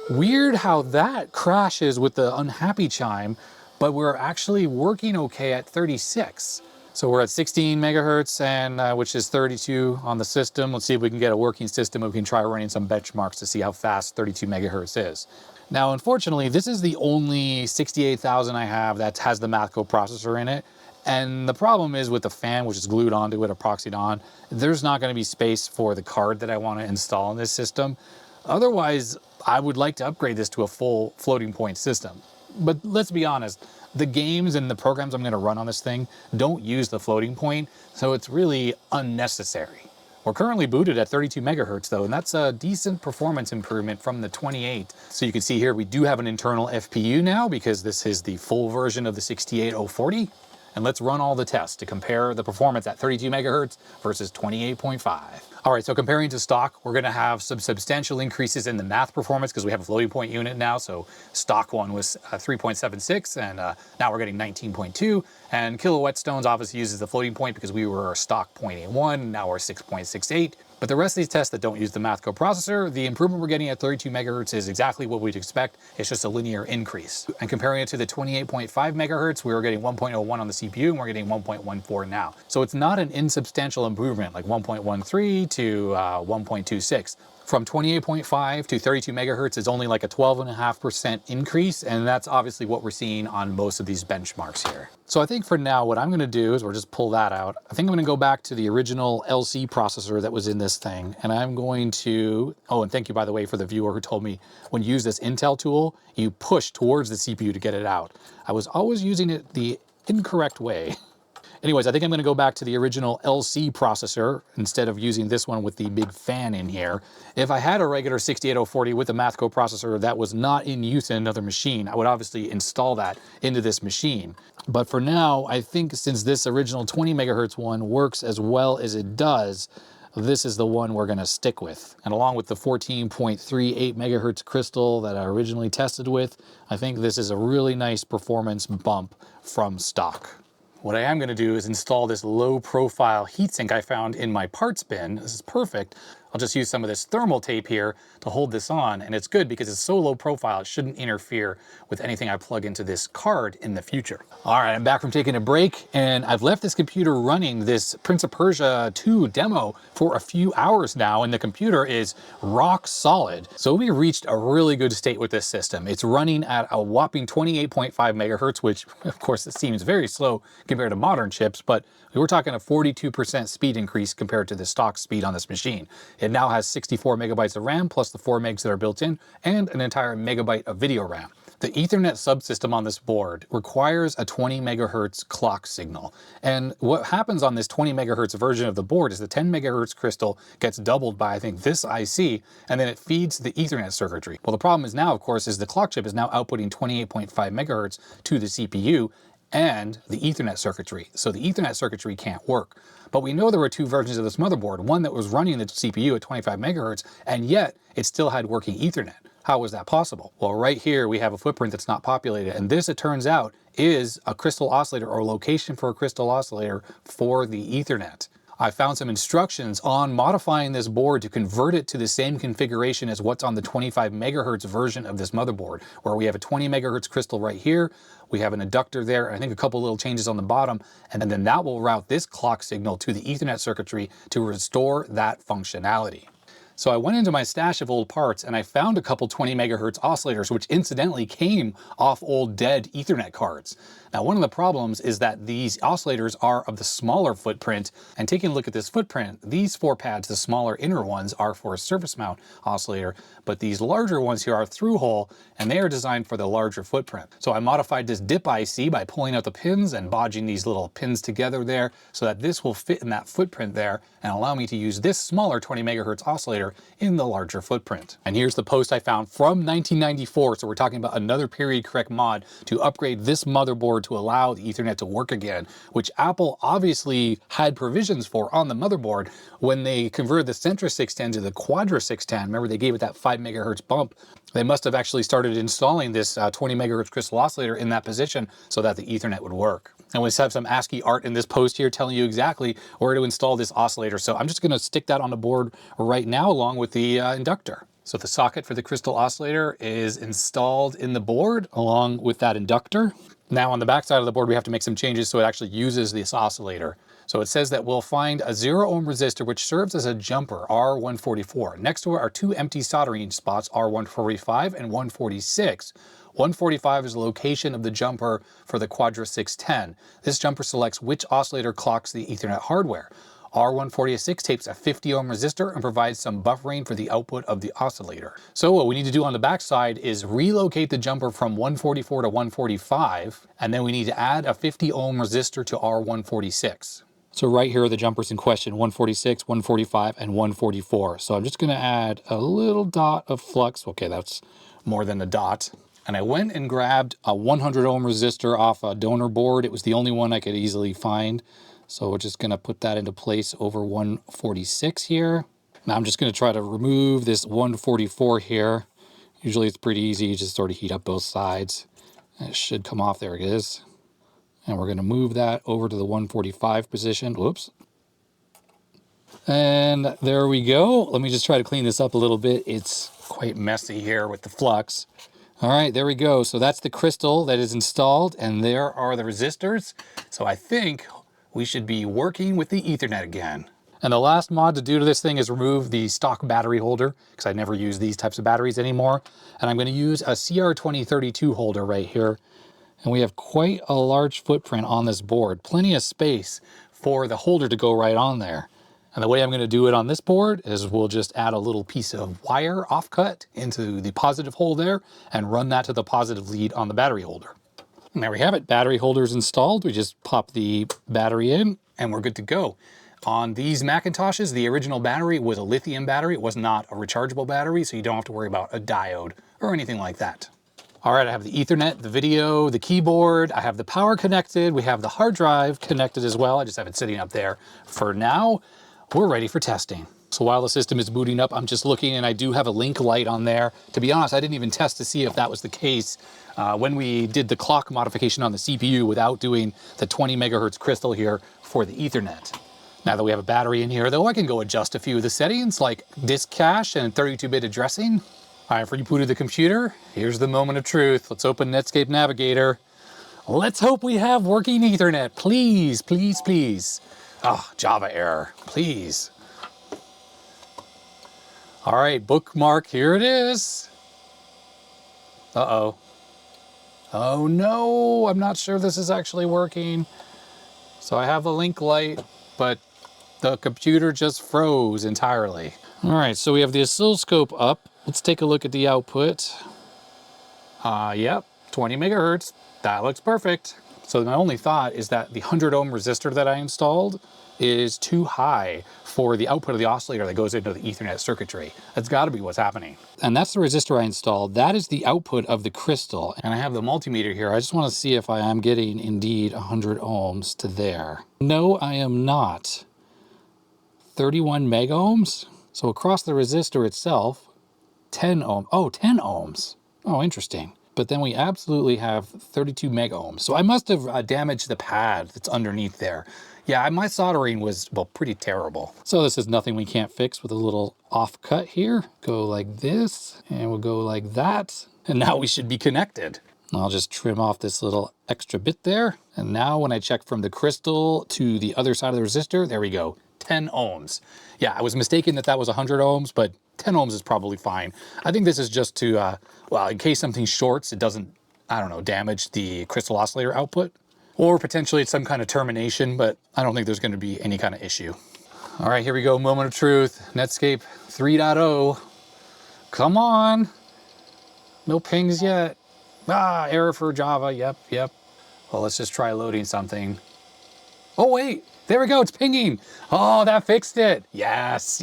Weird how that crashes with the unhappy chime, but we're actually working okay at 36. So we're at 16 megahertz, and which is 32 on the system. Let's see if we can get a working system and we can try running some benchmarks to see how fast 32 megahertz is. Now, unfortunately, this is the only 68,000 I have that has the math coprocessor in it. And the problem is with the fan, which is glued onto it or proxied on, there's not going to be space for the card that I want to install in this system. Otherwise, I would like to upgrade this to a full floating point system. But let's be honest, the games and the programs I'm going to run on this thing don't use the floating point, so it's really unnecessary. We're currently booted at 32 megahertz though, and that's a decent performance improvement from the 28. So you can see here we do have an internal FPU now because this is the full version of the 68040. And let's run all the tests to compare the performance at 32 megahertz versus 28.5. All right, so comparing to stock, we're gonna have some substantial increases in the math performance because we have a floating point unit now. So stock one was 3.76 and now we're getting 19.2. And kilowatt stones obviously uses the floating point because we were stock 0.81, now we're 6.68. But the rest of these tests that don't use the math coprocessor, the improvement we're getting at 32 megahertz is exactly what we'd expect. It's just a linear increase. And comparing it to the 28.5 megahertz, we were getting 1.01 on the CPU and we're getting 1.14 now. So it's not an insubstantial improvement like 1.13 to 1.26. From 28.5 to 32 megahertz is only like a 12.5% increase, and that's obviously what we're seeing on most of these benchmarks here. So I think for now, what I'm gonna do is, we'll just pull that out. I think I'm gonna go back to the original LC processor that was in this thing, and I'm going to, oh, and thank you, by the way, for the viewer who told me when you use this Intel tool, you push towards the CPU to get it out. I was always using it the incorrect way. Anyways, I think I'm going to go back to the original LC processor instead of using this one with the big fan in here. If I had a regular 68040 with a math coprocessor that was not in use in another machine, I would obviously install that into this machine. But for now, I think since this original 20 megahertz one works as well as it does, this is the one we're going to stick with. And along with the 14.38 megahertz crystal that I originally tested with, I think this is a really nice performance bump from stock. What I am going to do is install this low profile heatsink I found in my parts bin. This is perfect. I'll just use some of this thermal tape here to hold this on, and it's good because it's so low profile it shouldn't interfere with anything I plug into this card in the future. All right, I'm back from taking a break, and I've left this computer running this Prince of Persia 2 demo for a few hours now, and the computer is rock solid. So we reached a really good state with this system. It's running at a whopping 28.5 megahertz, which of course it seems very slow compared to modern chips, but we're talking a 42% speed increase compared to the stock speed on this machine. It now has 64 megabytes of RAM plus the 4 megs that are built in and an entire megabyte of video RAM. The Ethernet subsystem on this board requires a 20 megahertz clock signal. And what happens on this 20 megahertz version of the board is the 10 megahertz crystal gets doubled by, I think, this IC, and then it feeds the Ethernet circuitry. Well, the problem is now, of course, is the clock chip is now outputting 28.5 megahertz to the CPU and the Ethernet circuitry. So the Ethernet circuitry can't work. But we know there were two versions of this motherboard, one that was running the CPU at 25 megahertz, and yet it still had working Ethernet. How was that possible? Well, right here we have a footprint that's not populated, and this, it turns out, is a crystal oscillator or location for a crystal oscillator for the Ethernet. I found some instructions on modifying this board to convert it to the same configuration as what's on the 25 megahertz version of this motherboard, where we have a 20 megahertz crystal right here, we have an inductor there, I think a couple little changes on the bottom, and then that will route this clock signal to the Ethernet circuitry to restore that functionality. So I went into my stash of old parts and I found a couple 20 megahertz oscillators, which incidentally came off old dead Ethernet cards. Now, one of the problems is that these oscillators are of the smaller footprint, and taking a look at this footprint, these four pads, the smaller inner ones, are for a surface mount oscillator, but these larger ones here are through hole, and they are designed for the larger footprint. So I modified this dip IC by pulling out the pins and bodging these little pins together there so that this will fit in that footprint there and allow me to use this smaller 20 megahertz oscillator in the larger footprint. And here's the post I found from 1994, so we're talking about another period correct mod to upgrade this motherboard to allow the Ethernet to work again, which Apple obviously had provisions for on the motherboard when they converted the Centris 610 to the Quadra 610. Remember, they gave it that 5 megahertz bump. They must have actually started installing this 20 megahertz crystal oscillator in that position so that the Ethernet would work. And we have some ASCII art in this post here telling you exactly where to install this oscillator. So I'm just going to stick that on the board right now along with the inductor. So the socket for the crystal oscillator is installed in the board along with that inductor. Now on the back side of the board, we have to make some changes so it actually uses this oscillator. So it says that we'll find a 0 ohm resistor which serves as a jumper, R144. Next to it are two empty soldering spots, R145 and 146. 145 is the location of the jumper for the Quadra 610. This jumper selects which oscillator clocks the Ethernet hardware. R146 tapes a 50 ohm resistor and provides some buffering for the output of the oscillator. So what we need to do on the back side is relocate the jumper from 144 to 145, and then we need to add a 50 ohm resistor to R146. So right here are the jumpers in question, 146, 145, and 144. So I'm just going to add a little dot of flux. Okay, that's more than a dot. And I went and grabbed a 100 ohm resistor off a donor board. It was the only one I could easily find. So we're just going to put that into place over 146 here. Now I'm just going to try to remove this 144 here. Usually it's pretty easy. You just sort of heat up both sides. And it should come off. There it is. And we're going to move that over to the 145 position. Whoops. And there we go. Let me just try to clean this up a little bit. It's quite messy here with the flux. All right, there we go. So that's the crystal that is installed, and there are the resistors. So I think we should be working with the Ethernet again. And the last mod to do to this thing is remove the stock battery holder, because I never use these types of batteries anymore. And I'm going to use a CR2032 holder right here. And we have quite a large footprint on this board, plenty of space for the holder to go right on there. And the way I'm going to do it on this board is we'll just add a little piece of wire offcut into the positive hole there and run that to the positive lead on the battery holder. And there we have it. Battery holders installed. We just pop the battery in and we're good to go. On these Macintoshes, the original battery was a lithium battery. It was not a rechargeable battery, so you don't have to worry about a diode or anything like that. All right, I have the Ethernet, the video, the keyboard, I have the power connected, we have the hard drive connected as well. I just have it sitting up there. For now, we're ready for testing. So while the system is booting up, I'm just looking and I do have a link light on there. To be honest, I didn't even test to see if that was the case when we did the clock modification on the CPU without doing the 20 megahertz crystal here for the Ethernet. Now that we have a battery in here though, I can go adjust a few of the settings like disk cache and 32-bit addressing. I've rebooted the computer. Here's the moment of truth. Let's open Netscape Navigator. Let's hope we have working Ethernet. Please, please, please. Oh, Java error, please. All right, bookmark, here it is. Uh-oh. Oh no, I'm not sure this is actually working. So I have a link light, but the computer just froze entirely. All right, so we have the oscilloscope up. Let's take a look at the output. Yep, 20 megahertz. That looks perfect. So my only thought is that the 100 ohm resistor that I installed is too high for the output of the oscillator that goes into the Ethernet circuitry. That's got to be what's happening. And that's the resistor I installed. That is the output of the crystal. And I have the multimeter here. I just want to see if I am getting indeed 100 ohms to there. No, I am not. 31 mega ohms. So across the resistor itself, 10 ohm. Oh, 10 ohms. Oh, interesting. But then we absolutely have 32 mega ohms. So I must have damaged the pad that's underneath there. Yeah, my soldering was, well, pretty terrible. So this is nothing we can't fix with a little offcut here. Go like this, and we'll go like that. And now we should be connected. I'll just trim off this little extra bit there. And now when I check from the crystal to the other side of the resistor, there we go, 10 ohms. Yeah, I was mistaken that that was 100 ohms, but 10 ohms is probably fine. I think this is just to, well, in case something shorts, it doesn't, I don't know, damage the crystal oscillator output. Or potentially it's some kind of termination, but I don't think there's going to be any kind of issue. All right, here we go, moment of truth. Netscape 3.0. Come on. No pings yet. Ah, error for Java, yep. Well, let's just try loading something. Oh, wait. There we go, it's pinging. Oh, that fixed it. Yes.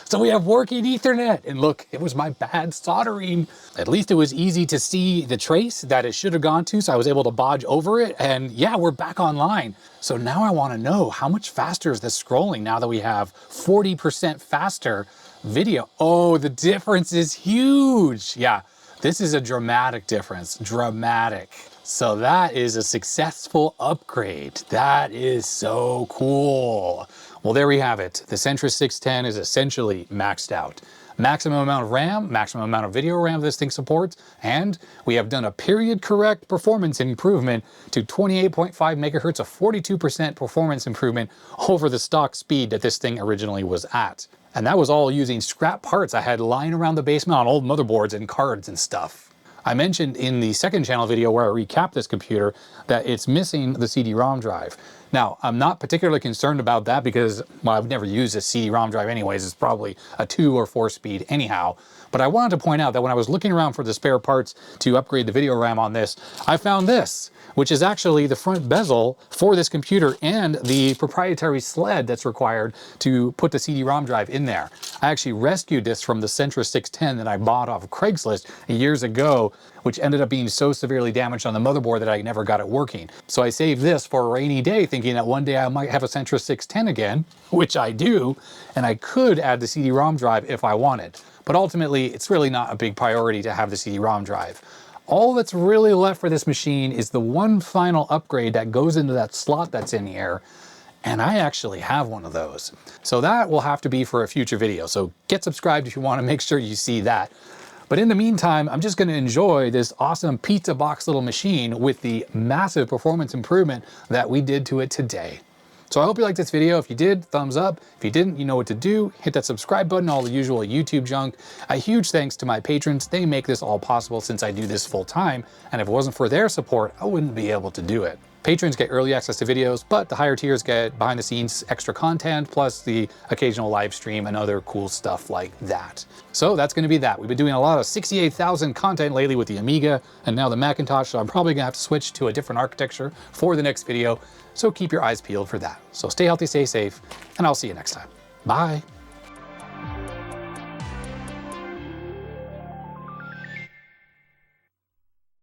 So we have working Ethernet. And look, it was my bad soldering. At least it was easy to see the trace that it should have gone to, so I was able to bodge over it. And yeah, we're back online. So now I want to know, how much faster is this scrolling now that we have 40% faster video? Oh, the difference is huge. Yeah, this is a dramatic difference, dramatic. So that is a successful upgrade. That is so cool. Well, there we have it. The Centris 610 is essentially maxed out. Maximum amount of RAM, maximum amount of video RAM this thing supports, and we have done a period correct performance improvement to 28.5 megahertz, a 42% performance improvement over the stock speed that this thing originally was at. And that was all using scrap parts I had lying around the basement on old motherboards and cards and stuff. I mentioned in the second channel video where I recapped this computer that it's missing the CD-ROM drive. Now, I'm not particularly concerned about that because, well, I've never used a CD-ROM drive anyways. It's probably a 2 or 4 speed anyhow. But I wanted to point out that when I was looking around for the spare parts to upgrade the video RAM on this, I found this, which is actually the front bezel for this computer and the proprietary sled that's required to put the CD-ROM drive in there. I actually rescued this from the Centris 610 that I bought off of Craigslist years ago, which ended up being so severely damaged on the motherboard that I never got it working. So I saved this for a rainy day, thinking that one day I might have a Centris 610 again, which I do, and I could add the CD-ROM drive if I wanted. But ultimately, it's really not a big priority to have the CD-ROM drive. All that's really left for this machine is the one final upgrade that goes into that slot that's in here, and I actually have one of those. So that will have to be for a future video, so get subscribed if you want to make sure you see that. But in the meantime, I'm just going to enjoy this awesome pizza box little machine with the massive performance improvement that we did to it today. So I hope you liked this video. If you did, thumbs up. If you didn't, you know what to do. Hit that subscribe button, all the usual YouTube junk. A huge thanks to my patrons. They make this all possible since I do this full time. And if it wasn't for their support, I wouldn't be able to do it. Patrons get early access to videos, but the higher tiers get behind the scenes extra content, plus the occasional live stream and other cool stuff like that. So that's going to be that. We've been doing a lot of 68,000 content lately with the Amiga and now the Macintosh, so I'm probably going to have to switch to a different architecture for the next video. So keep your eyes peeled for that. So stay healthy, stay safe, and I'll see you next time. Bye.